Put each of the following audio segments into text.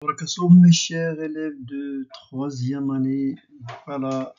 Bonjour mes chers élèves de troisième année, voilà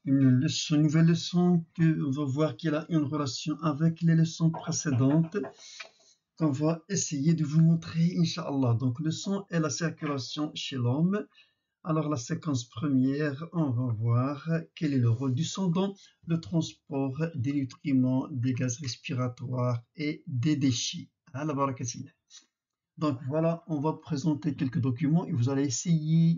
une nouvelle leçon que on va voir qu'elle a une relation avec les leçons précédentes qu'on va essayer de vous montrer, Inch'Allah. Donc le son est la circulation chez l'homme. Alors la séquence première, on va voir quel est le rôle du son dans le transport des nutriments, des gaz respiratoires et des déchets. La barakatine. Donc voilà, on va présenter quelques documents et vous allez essayer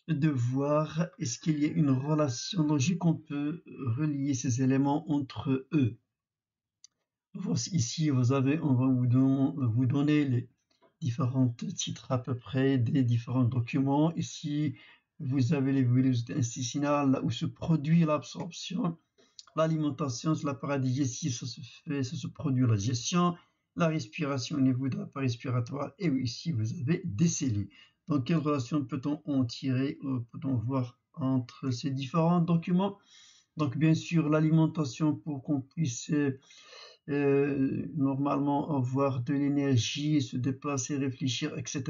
de voir est-ce qu'il y a une relation logique, on peut relier ces éléments entre eux. Voici ici, on va vous donner les différents titres à peu près des différents documents. Ici, vous avez les vélocités intestinales où se produit l'absorption. L'alimentation, c'est l'appareil digestif, ça se produit la digestion, la respiration au niveau de l'appareil respiratoire, et ici vous avez des cellules. Donc quelle relation peut-on en tirer, peut-on voir entre ces différents documents? Donc bien sûr l'alimentation pour qu'on puisse normalement avoir de l'énergie, se déplacer, réfléchir, etc.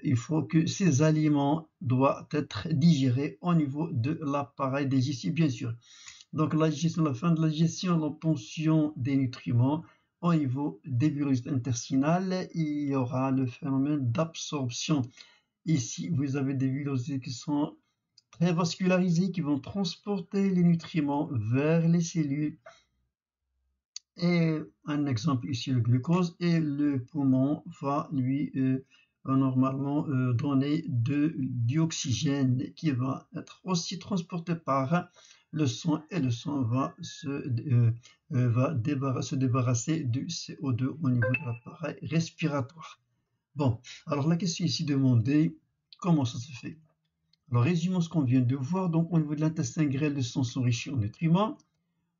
Il faut que ces aliments doivent être digérés au niveau de l'appareil digestif, bien sûr. Donc la digestion, la fin de la digestion, l'obtention des nutriments au niveau des villosités intestinales, il y aura le phénomène d'absorption. Ici, vous avez des villosités qui sont très vascularisées, qui vont transporter les nutriments vers les cellules. Et un exemple ici, le glucose, et le poumon va lui normalement donner du oxygène qui va être aussi transporté par le sang, et le sang va se débarrasser du CO2 au niveau de l'appareil respiratoire. Bon, alors la question ici demandée, comment ça se fait? Alors résumons ce qu'on vient de voir. Donc au niveau de l'intestin grêle, le sang s'enrichit en nutriments.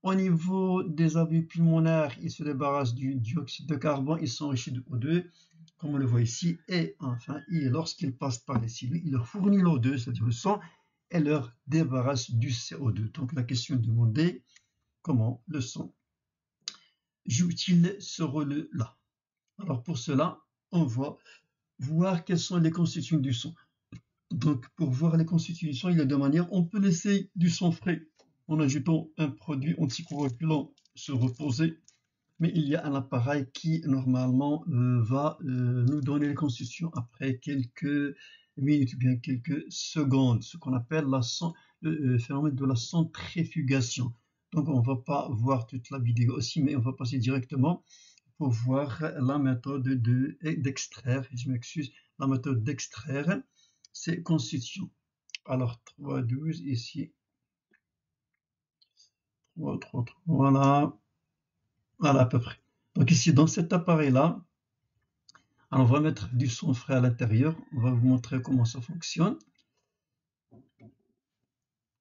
Au niveau des alvéoles pulmonaires, il se débarrasse du dioxyde de carbone, il s'enrichit de O2, comme on le voit ici, et enfin, lorsqu'il passe par les cellules, il leur fournit l'O2, c'est-à-dire le sang, et leur débarrasse du CO2. Donc la question est demandée, comment le sang joue-t-il ce rôle-là? Alors pour cela, on va voir quels sont les constituants du sang. Donc pour voir les constituants du sang, il y a deux manières. On peut laisser du sang frais en ajoutant un produit anticoagulant se reposer, mais il y a un appareil qui normalement va nous donner les constitutions après quelques minutes ou bien quelques secondes, ce qu'on appelle le phénomène de la centrifugation. Donc on ne va pas voir toute la vidéo aussi, mais on va passer directement pour voir la méthode d'extraire, je m'excuse, la méthode d'extraire ces constitutions. Alors 3,12 ici, 3, voilà. Voilà à peu près. Donc ici, dans cet appareil-là, on va mettre du son frais à l'intérieur. On va vous montrer comment ça fonctionne.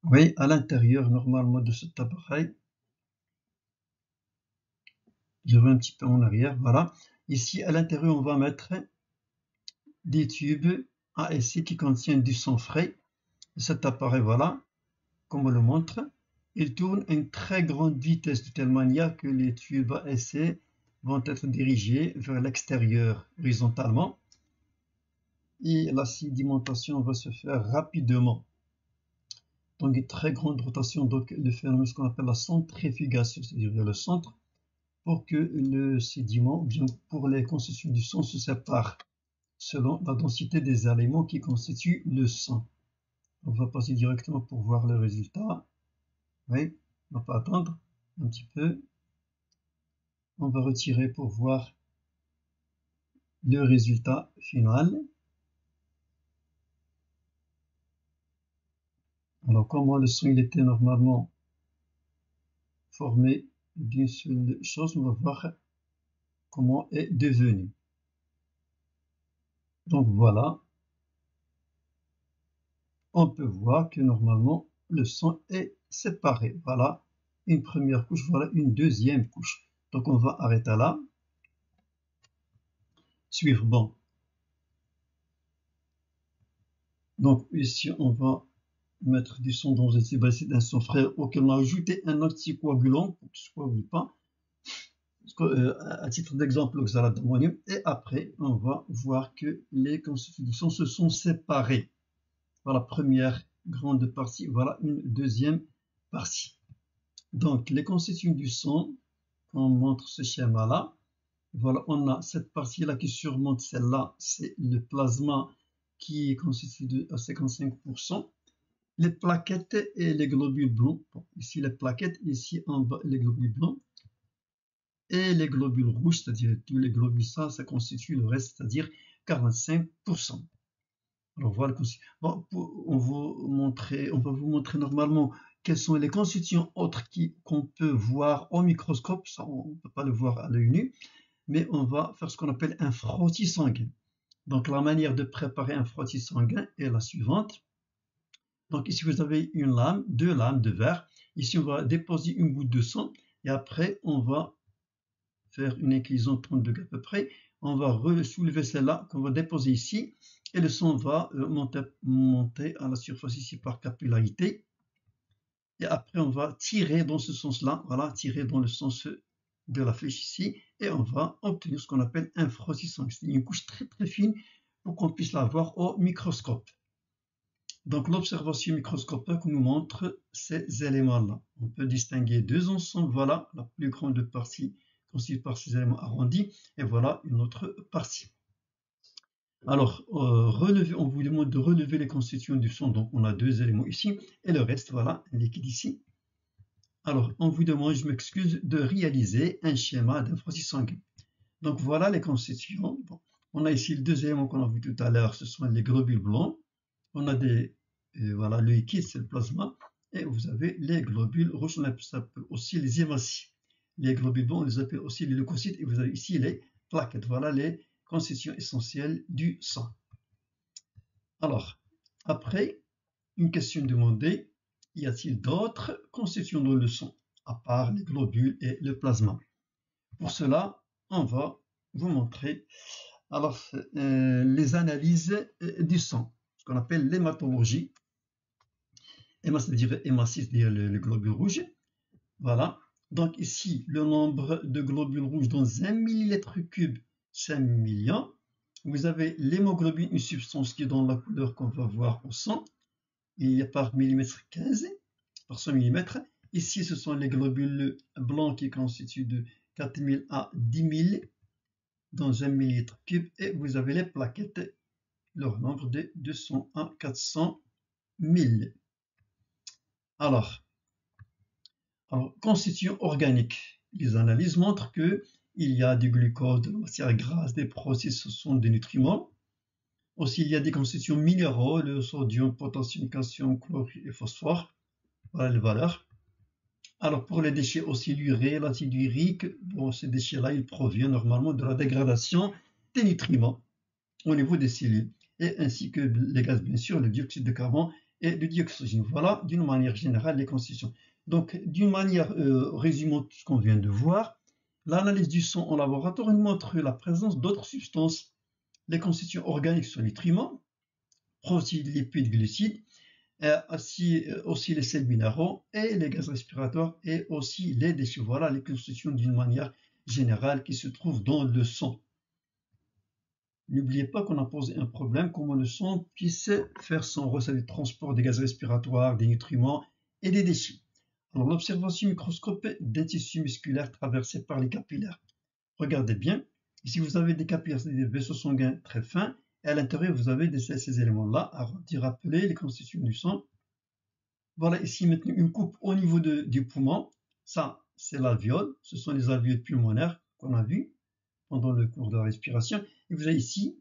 Oui, à l'intérieur, normalement, de cet appareil, je vais un petit peu en arrière, voilà. Ici, à l'intérieur, on va mettre des tubes ASC qui contiennent du son frais. Cet appareil, voilà, comme on le montre, il tourne à une très grande vitesse, de telle manière que les tubes ASC vont être dirigés vers l'extérieur horizontalement. Et la sédimentation va se faire rapidement. Donc une très grande rotation, donc le phénomène ce qu'on appelle la centrifugation, c'est-à-dire vers le centre, pour que le sédiment, bien pour les constituants du sang, se séparent selon la densité des éléments qui constituent le sang. On va passer directement pour voir le résultat. Oui, on va pas attendre un petit peu. On va retirer pour voir le résultat final. Alors, comment le son il était normalement formé d'une seule chose, on va voir comment est devenu. Donc voilà, on peut voir que normalement le son est séparé. Voilà une première couche, voilà une deuxième couche. Donc on va arrêter là. Suivre, bon. Donc ici on va mettre du son dans un son frais auquel on a ajouté un anticoagulant pour qu'il ne se coagule pas. à titre d'exemple, l'oxalate d'ammonium, et après, on va voir que les constituants du sang se sont séparés. Voilà la première grande partie, voilà une deuxième partie. Donc, les constituants du sang, on montre ce schéma-là. Voilà, on a cette partie-là qui surmonte celle-là, c'est le plasma qui est constitué de 55%. Les plaquettes et les globules blancs. Bon, ici les plaquettes, ici en bas les globules blancs. Et les globules rouges, c'est-à-dire tous les globules, ça constitue le reste, c'est-à-dire 45%. Alors voilà, bon, on va vous montrer normalement quels sont les constituants autres qu'on peut voir au microscope. Ça, on ne peut pas le voir à l'œil nu, mais on va faire ce qu'on appelle un frottis sanguin. Donc la manière de préparer un frottis sanguin est la suivante. Donc ici vous avez une lame, deux lames de verre. Ici on va déposer une goutte de sang et après on va faire une inclinaison de 30 degrés à peu près. On va soulever celle-là qu'on va déposer ici et le sang va monter à la surface ici par capillarité. Et après on va tirer dans ce sens-là, voilà, tirer dans le sens de la flèche ici et on va obtenir ce qu'on appelle un frottis sanguin. C'est une couche très très fine pour qu'on puisse la voir au microscope. Donc l'observation microscopique nous montre ces éléments-là. On peut distinguer deux ensembles, voilà la plus grande partie constituée par ces éléments arrondis, et voilà une autre partie. Alors, on vous demande de relever les constituants du son, donc on a deux éléments ici, et le reste, voilà, liquide ici. Alors, on vous demande, je m'excuse, de réaliser un schéma d'un frottis sanguin. Donc voilà les constituants. Bon, on a ici les deux éléments qu'on a vus tout à l'heure, ce sont les globules blancs. On a voilà, le liquide, c'est le plasma, et vous avez les globules rouges, on appelle aussi les hématies. Les globules blancs, on les appelle aussi les leucocytes, et vous avez ici les plaquettes. Voilà les constituants essentiels du sang. Alors, après, une question demandée, y a-t-il d'autres constituants dans le sang, à part les globules et le plasma? Pour cela, on va vous montrer alors, les analyses du sang, ce qu'on appelle l'hématologie. C'est-à-dire hématie, c'est-à-dire le globule rouge. Voilà. Donc ici, le nombre de globules rouges dans 1 millilitre cube, c'est 1 million. Vous avez l'hémoglobine, une substance qui est dans la couleur qu'on va voir au sang. Il y a par millimètre 15, par 100 millimètres. Ici, ce sont les globules blancs qui constituent de 4000 à 10 000 dans 1 millilitre cube. Et vous avez les plaquettes, leur nombre de 200 à 400 000. Alors, constituants organiques. Les analyses montrent qu'il y a du glucose, de la matière grasse, des processus des nutriments. Aussi, il y a des constituants minéraux, le sodium, potassium, calcium, chlorure et phosphore. Voilà les valeurs. Alors, pour les déchets aussi, l'urée, l'acide urique, bon, ces déchets-là, ils proviennent normalement de la dégradation des nutriments au niveau des cellules, et ainsi que les gaz, bien sûr, le dioxyde de carbone et le dioxygène. Voilà, d'une manière générale, les constitutions. Donc, d'une manière résumant tout ce qu'on vient de voir, l'analyse du sang en laboratoire nous montre la présence d'autres substances. Les constituants organiques sont les nutriments, protéines, lipides, glucides, aussi les sels minéraux et les gaz respiratoires et aussi les déchets. Voilà les constitutions d'une manière générale qui se trouvent dans le sang. N'oubliez pas qu'on a posé un problème, comment le sang puisse faire son rôle de transport des gaz respiratoires, des nutriments et des déchets. Alors l'observation microscopique des tissus musculaires traversés par les capillaires. Regardez bien, ici vous avez des capillaires, c'est des vaisseaux sanguins très fins, et à l'intérieur vous avez ces éléments-là à rappeler les constitutions du sang. Voilà ici maintenant une coupe au niveau du poumon, ça c'est l'alvéole, ce sont les alvéoles pulmonaires qu'on a vu pendant le cours de la respiration. Et vous avez ici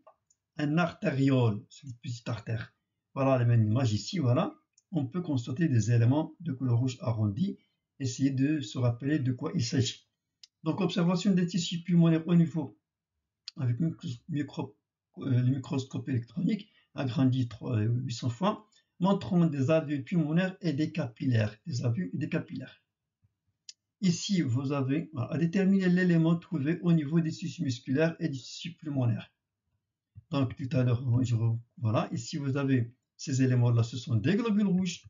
un artériole, c'est une petite artère. Voilà la même image ici, voilà. On peut constater des éléments de couleur rouge arrondi. Essayez de se rappeler de quoi il s'agit. Donc, observation des tissus pulmonaires au niveau avec le microscope électronique agrandi 800 fois, montrant des alvéoles pulmonaires et des capillaires. Des alvéoles et des capillaires. Ici, vous avez à déterminer l'élément trouvé au niveau des tissus musculaires et des tissus pulmonaires. Donc, tout à l'heure, voilà, ici, vous avez ces éléments-là, ce sont des globules rouges.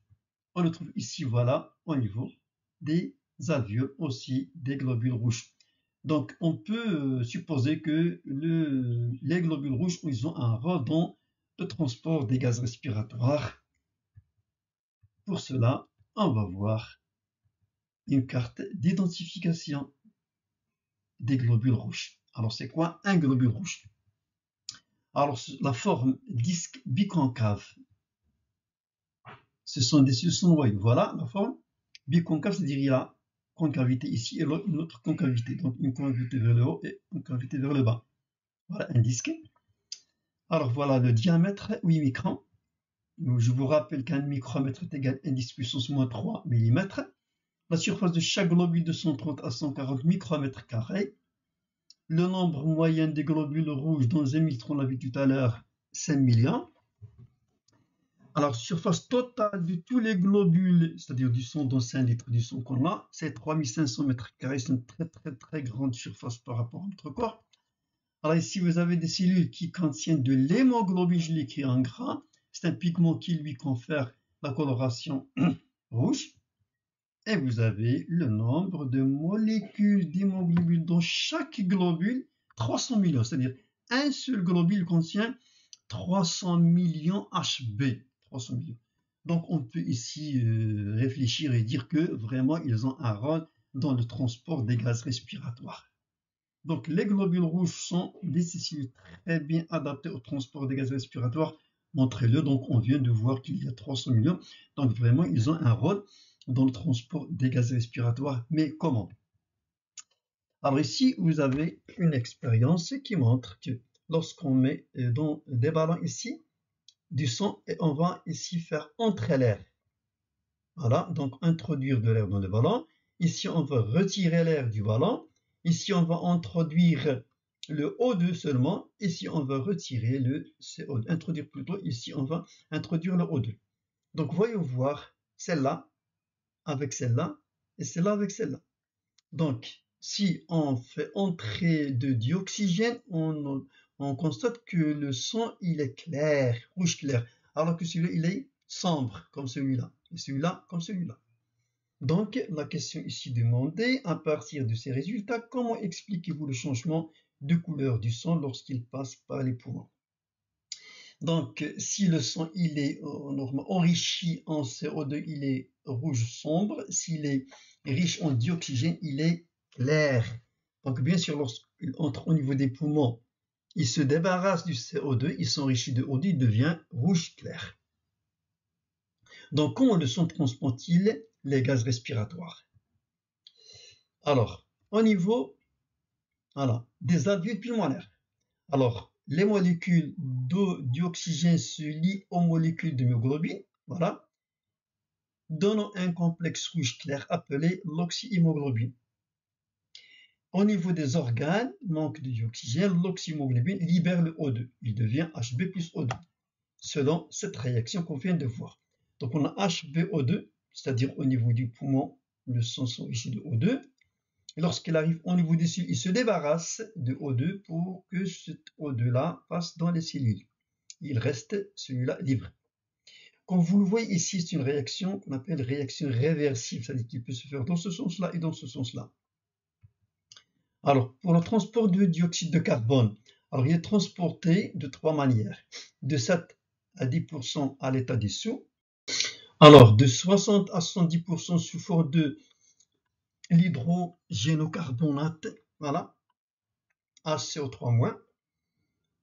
On le trouve ici, voilà, au niveau des alvéoles, aussi des globules rouges. Donc, on peut supposer que les globules rouges, ils ont un rôle dans le transport des gaz respiratoires. Pour cela, on va voir une carte d'identification des globules rouges. Alors, c'est quoi un globule rouge? Alors, la forme disque biconcave, ce sont des cellules noyaux. Voilà la forme biconcave, c'est-à-dire il y a concavité ici et là une autre concavité. Donc, une concavité vers le haut et une concavité vers le bas. Voilà un disque. Alors, voilà le diamètre, 8 microns. Je vous rappelle qu'un micromètre est égal à 10 puissance moins 3 mm. La surface de chaque globule de 130 à 140 micromètres carrés. Le nombre moyen des globules rouges dans un millimètre, on l'a vu tout à l'heure, 5 millions. Alors, surface totale de tous les globules, c'est-à-dire du sang dans 5 litres du sang qu'on a, c'est 3500 mètres carrés. C'est une très grande surface par rapport à notre corps. Alors ici, vous avez des cellules qui contiennent de l'hémoglobine, je l'écris en gras. C'est un pigment qui lui confère la coloration rouge. Et vous avez le nombre de molécules d'hémoglobine dans chaque globule, 300 millions. C'est-à-dire un seul globule contient 300 millions HB. 300 millions. Donc on peut ici réfléchir et dire que vraiment ils ont un rôle dans le transport des gaz respiratoires. Donc les globules rouges sont des cellules très bien adaptées au transport des gaz respiratoires. Montrez-le, donc on vient de voir qu'il y a 300 millions. Donc vraiment ils ont un rôle dans le transport des gaz respiratoires. Mais comment? Alors ici vous avez une expérience qui montre que lorsqu'on met dans des ballons ici, du sang et on va ici faire entrer l'air. Voilà, donc introduire de l'air dans le ballon. Ici, on va retirer l'air du ballon. Ici, on va introduire le O2 seulement. Ici, on va retirer le CO2. Introduire plutôt, ici, on va introduire le O2. Donc, voyons voir celle-là avec celle-là et celle-là avec celle-là. Donc, si on fait entrer de dioxygène, on constate que le sang, il est clair, rouge clair, alors que celui-là, il est sombre, comme celui-là, et celui-là, comme celui-là. Donc, la question ici demandée, à partir de ces résultats, comment expliquez-vous le changement de couleur du sang lorsqu'il passe par les poumons? Donc, si le sang il est enrichi en CO2, il est rouge sombre. S'il est riche en dioxygène, il est clair. Donc, bien sûr, lorsqu'il entre au niveau des poumons, il se débarrasse du CO2, il s'enrichit de O2, il devient rouge clair. Donc, comment le sang transporte-t-il les gaz respiratoires? Alors, au niveau des alvéoles pulmonaires. Alors, les molécules d'oxygène se lient aux molécules d'hémoglobine, voilà, donnant un complexe rouge clair appelé l'oxyhémoglobine. Au niveau des organes, manque de dioxygène, l'oxyhémoglobine libère le O2. Il devient Hb plus O2, selon cette réaction qu'on vient de voir. Donc on a HbO2, c'est-à-dire au niveau du poumon, le sang s'enrichit de O2. Lorsqu'il arrive au niveau des cellules, il se débarrasse de O2 pour que cet O2-là passe dans les cellules. Il reste celui-là libre. Comme vous le voyez ici, c'est une réaction qu'on appelle réaction réversible, c'est-à-dire qu'il peut se faire dans ce sens-là et dans ce sens-là. Alors, pour le transport de dioxyde de carbone, alors il est transporté de trois manières. De 7 à 10% à l'état dissous. Alors, de 60 à 70% sous forme de l'hydrogénocarbonate, voilà, HCO3-,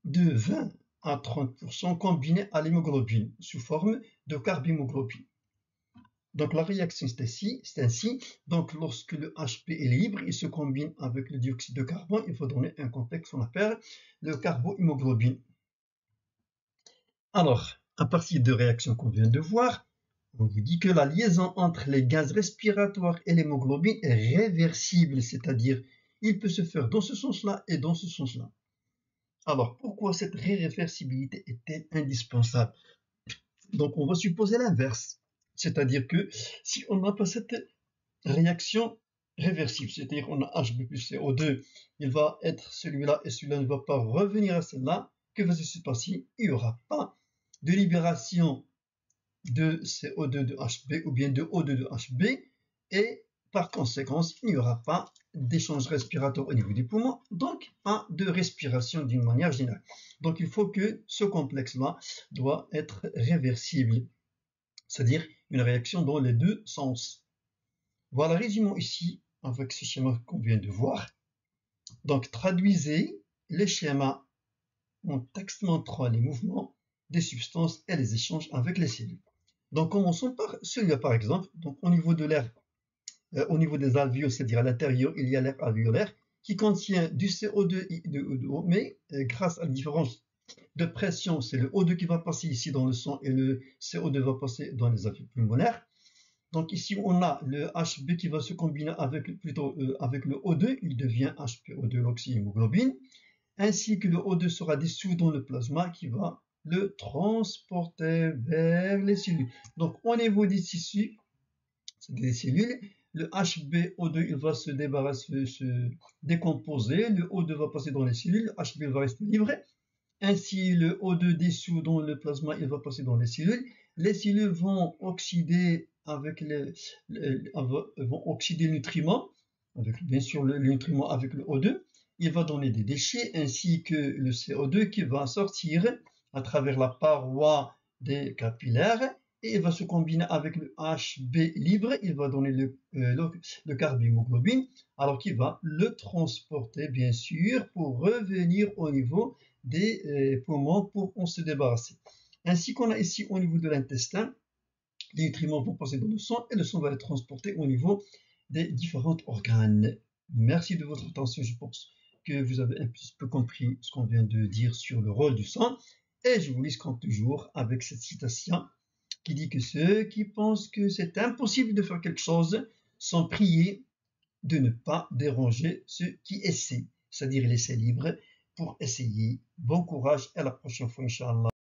de 20 à 30% combiné à l'hémoglobine sous forme de carbhémoglobine. Donc la réaction c'est ainsi. Donc lorsque le HP est libre, il se combine avec le dioxyde de carbone, il faut donner un complexe qu'on appelle le carbohémoglobine. Alors, à partir de réactions qu'on vient de voir, on vous dit que la liaison entre les gaz respiratoires et l'hémoglobine est réversible, c'est-à-dire il peut se faire dans ce sens-là et dans ce sens-là. Alors, pourquoi cette réversibilité est-elle indispensable? Donc, on va supposer l'inverse, c'est-à-dire que si on n'a pas cette réaction réversible, c'est-à-dire on a Hb plus CO2, il va être celui-là et celui-là ne va pas revenir à celle-là, que va se passer? Il n'y aura pas de libération de CO2 de Hb ou bien de O2 de Hb, et par conséquent, il n'y aura pas d'échange respiratoire au niveau des poumons, donc pas de respiration d'une manière générale. Donc il faut que ce complexe-là doit être réversible, c'est-à-dire une réaction dans les deux sens. Voilà, résumons ici avec ce schéma qu'on vient de voir. Donc traduisez les schémas en texte montrant les mouvements des substances et les échanges avec les cellules. Donc commençons par celui-là par exemple. Donc au niveau de l'air, au niveau des alvéoles, c'est-à-dire à l'intérieur, il y a l'air alvéolaire qui contient du CO2 et de O2, mais grâce à la différence de pression, c'est le O2 qui va passer ici dans le sang et le CO2 va passer dans les alvéoles pulmonaires. Donc ici, on a le HB qui va se combiner avec, avec le O2, il devient HPO2, l'oxyhémoglobine, ainsi que le O2 sera dissous dans le plasma qui va le transporter vers les cellules. Donc au niveau des tissus, des cellules, le HbO2 il va se débarrasser, se décomposer, le O2 va passer dans les cellules, le HB va rester libre. Ainsi, le O2 dissous dans le plasma, il va passer dans les cellules. Les cellules vont oxyder avec vont oxyder le nutriment, avec bien sûr le nutriment avec le O2. Il va donner des déchets ainsi que le CO2 qui va sortir à travers la paroi des capillaires et il va se combiner avec le HB libre, il va donner le carbhémoglobine, alors qu'il va le transporter bien sûr pour revenir au niveau des poumons pour en se débarrasser. Ainsi qu'on a ici au niveau de l'intestin, les nutriments vont passer dans le sang et le sang va être transporté au niveau des différents organes. Merci de votre attention, je pense que vous avez un petit peu compris ce qu'on vient de dire sur le rôle du sang. Et je vous laisse comme toujours avec cette citation qui dit que ceux qui pensent que c'est impossible de faire quelque chose sont priés de ne pas déranger ceux qui essaient, c'est-à-dire laisser libre pour essayer. Bon courage et à la prochaine fois, Inch'Allah.